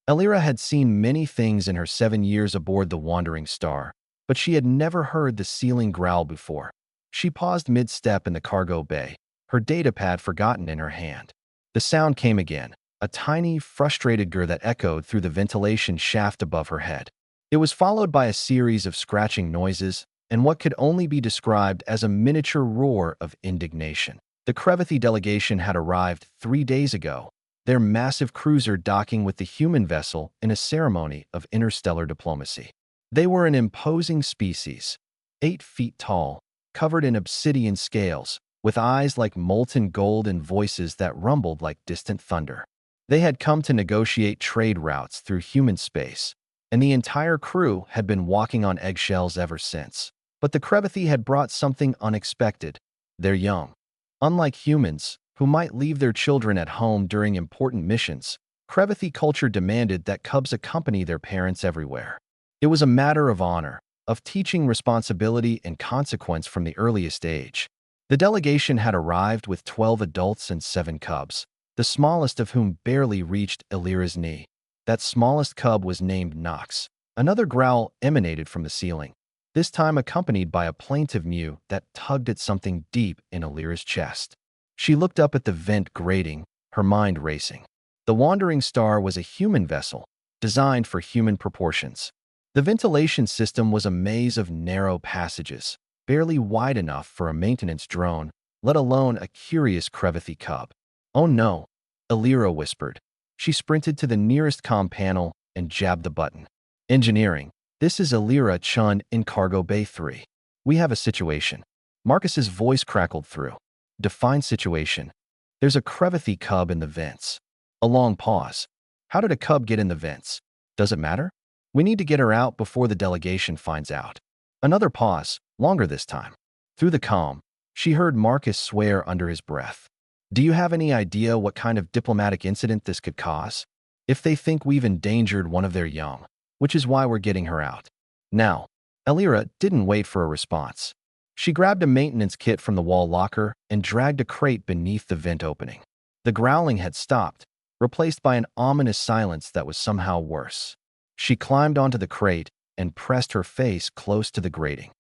Elira had seen many things in her 7 years aboard the Wandering Star, but she had never heard the sealing growl before. She paused mid-step in the cargo bay, her datapad forgotten in her hand. The sound came again, a tiny, frustrated grr that echoed through the ventilation shaft above her head. It was followed by a series of scratching noises and what could only be described as a miniature roar of indignation. The Crevathi delegation had arrived 3 days ago, their massive cruiser docking with the human vessel in a ceremony of interstellar diplomacy. They were an imposing species, 8 feet tall, covered in obsidian scales, with eyes like molten gold and voices that rumbled like distant thunder. They had come to negotiate trade routes through human space, and the entire crew had been walking on eggshells ever since. But the Crevathi had brought something unexpected: their young. Unlike humans, who might leave their children at home during important missions, Crevathi culture demanded that cubs accompany their parents everywhere. It was a matter of honor, of teaching responsibility and consequence from the earliest age. The delegation had arrived with 12 adults and 7 cubs, the smallest of whom barely reached Elira's knee. That smallest cub was named Nox. Another growl emanated from the ceiling, this time accompanied by a plaintive mew that tugged at something deep in Elira's chest. She looked up at the vent grating, her mind racing. The Wandering Star was a human vessel, designed for human proportions. The ventilation system was a maze of narrow passages, barely wide enough for a maintenance drone, let alone a curious Crevathi cub. "Oh no," Elira whispered. She sprinted to the nearest comm panel and jabbed the button. "Engineering, this is Elira Chun in Cargo Bay 3. We have a situation." Marcus's voice crackled through. "Define situation." "There's a Crevathi cub in the vents." A long pause. "How did a cub get in the vents? Does it matter? We need to get her out before the delegation finds out." Another pause, longer this time. Through the comm, she heard Marcus swear under his breath. "Do you have any idea what kind of diplomatic incident this could cause? If they think we've endangered one of their young, which is why we're getting her out." Now, Elira didn't wait for a response. She grabbed a maintenance kit from the wall locker and dragged a crate beneath the vent opening. The growling had stopped, replaced by an ominous silence that was somehow worse. She climbed onto the crate and pressed her face close to the grating.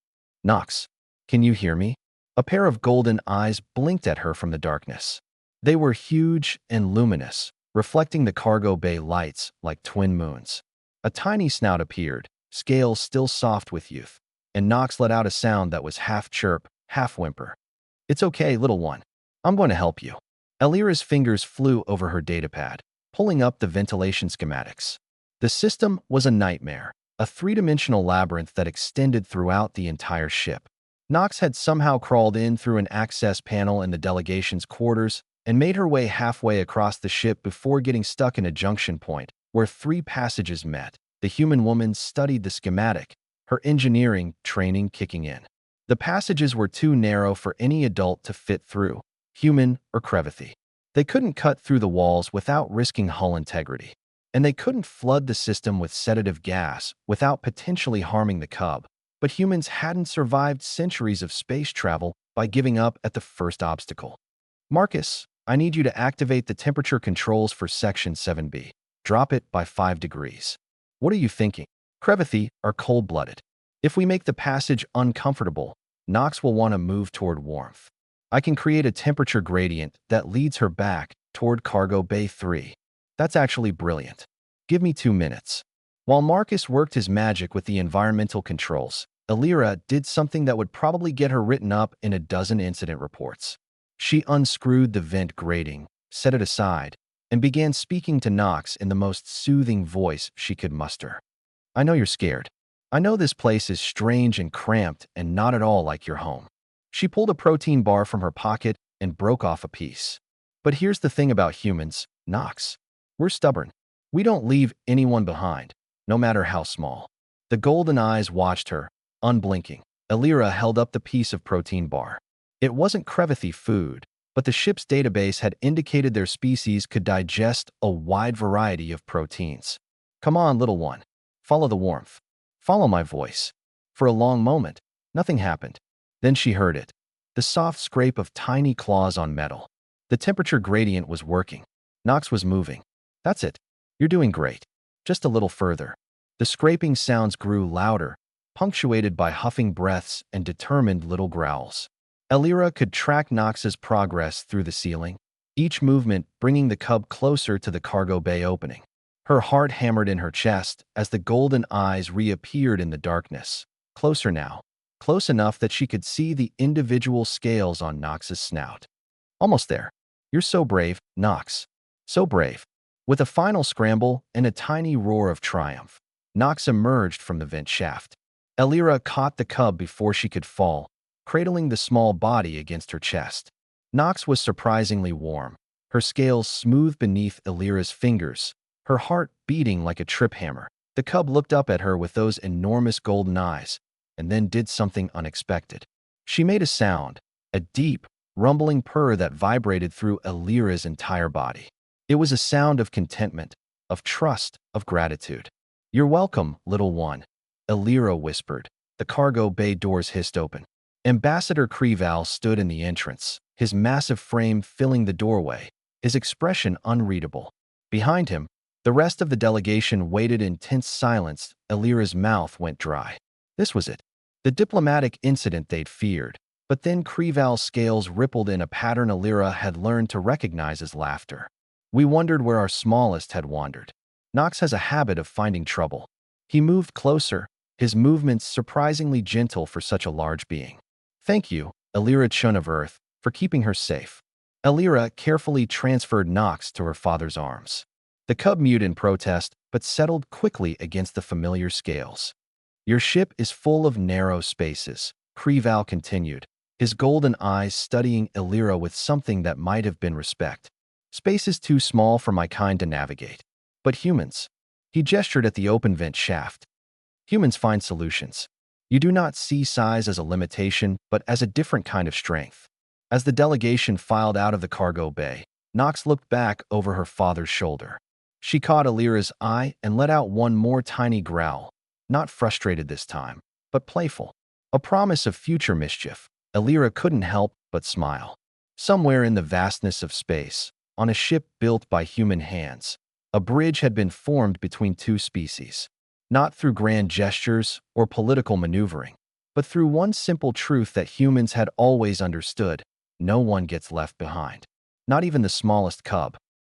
"Nox, can you hear me?" A pair of golden eyes blinked at her from the darkness. They were huge and luminous, reflecting the cargo bay lights like twin moons. A tiny snout appeared, scales still soft with youth, and Nox let out a sound that was half chirp, half whimper. "It's okay, little one. I'm going to help you." Elira's fingers flew over her datapad, pulling up the ventilation schematics. The system was a nightmare, a 3-dimensional labyrinth that extended throughout the entire ship. Nox had somehow crawled in through an access panel in the delegation's quarters and made her way halfway across the ship before getting stuck in a junction point where 3 passages met. The human woman studied the schematic, her engineering training kicking in. The passages were too narrow for any adult to fit through, human or Crevathi. They couldn't cut through the walls without risking hull integrity, and they couldn't flood the system with sedative gas without potentially harming the cub. But humans hadn't survived centuries of space travel by giving up at the first obstacle. "Marcus, I need you to activate the temperature controls for Section 7B. Drop it by 5 degrees. What are you thinking? Crevathi are cold-blooded. If we make the passage uncomfortable, Nox will want to move toward warmth. I can create a temperature gradient that leads her back toward Cargo Bay 3. That's actually brilliant. Give me 2 minutes." While Marcus worked his magic with the environmental controls, Elira did something that would probably get her written up in a dozen incident reports. She unscrewed the vent grating, set it aside, and began speaking to Nox in the most soothing voice she could muster. "I know you're scared. I know this place is strange and cramped and not at all like your home." She pulled a protein bar from her pocket and broke off a piece. "But here's the thing about humans, Nox. We're stubborn. We don't leave anyone behind, no matter how small." The golden eyes watched her, unblinking. Elira held up the piece of protein bar. It wasn't Crevathi food, but the ship's database had indicated their species could digest a wide variety of proteins. "Come on, little one. Follow the warmth. Follow my voice." For a long moment, nothing happened. Then she heard it, the soft scrape of tiny claws on metal. The temperature gradient was working. Nox was moving. "That's it. You're doing great." just a little further. The scraping sounds grew louder, punctuated by huffing breaths and determined little growls. Elira could track Nox's progress through the ceiling, each movement bringing the cub closer to the cargo bay opening. Her heart hammered in her chest as the golden eyes reappeared in the darkness. Closer now, close enough that she could see the individual scales on Nox's snout. Almost there. You're so brave, Nox. So brave. With a final scramble and a tiny roar of triumph, Nox emerged from the vent shaft. Elira caught the cub before she could fall, cradling the small body against her chest. Nox was surprisingly warm, her scales smooth beneath Elira's fingers, her heart beating like a trip hammer. The cub looked up at her with those enormous golden eyes, and then did something unexpected. She made a sound, a deep, rumbling purr that vibrated through Elira's entire body. It was a sound of contentment, of trust, of gratitude. "You're welcome, little one," Elira whispered. The cargo bay doors hissed open. Ambassador Kreval stood in the entrance, his massive frame filling the doorway, his expression unreadable. Behind him, the rest of the delegation waited in tense silence. Elira's mouth went dry. This was it. The diplomatic incident they'd feared. But then Kreval's scales rippled in a pattern Elira had learned to recognize as laughter. We wondered where our smallest had wandered. Nox has a habit of finding trouble. He moved closer, his movements surprisingly gentle for such a large being. "Thank you, Elira Chun of Earth, for keeping her safe." Elira carefully transferred Nox to her father's arms. The cub mewed in protest, but settled quickly against the familiar scales. "Your ship is full of narrow spaces," Kreval continued, his golden eyes studying Elira with something that might have been respect. "Space is too small for my kind to navigate. But humans," he gestured at the open vent shaft, "humans find solutions. You do not see size as a limitation, but as a different kind of strength." As the delegation filed out of the cargo bay, Nox looked back over her father's shoulder. She caught Elira's eye and let out one more tiny growl, not frustrated this time, but playful. A promise of future mischief. Elira couldn't help but smile. Somewhere in the vastness of space, on a ship built by human hands, a bridge had been formed between two species. Not through grand gestures or political maneuvering, but through one simple truth that humans had always understood: no one gets left behind. Not even the smallest cub.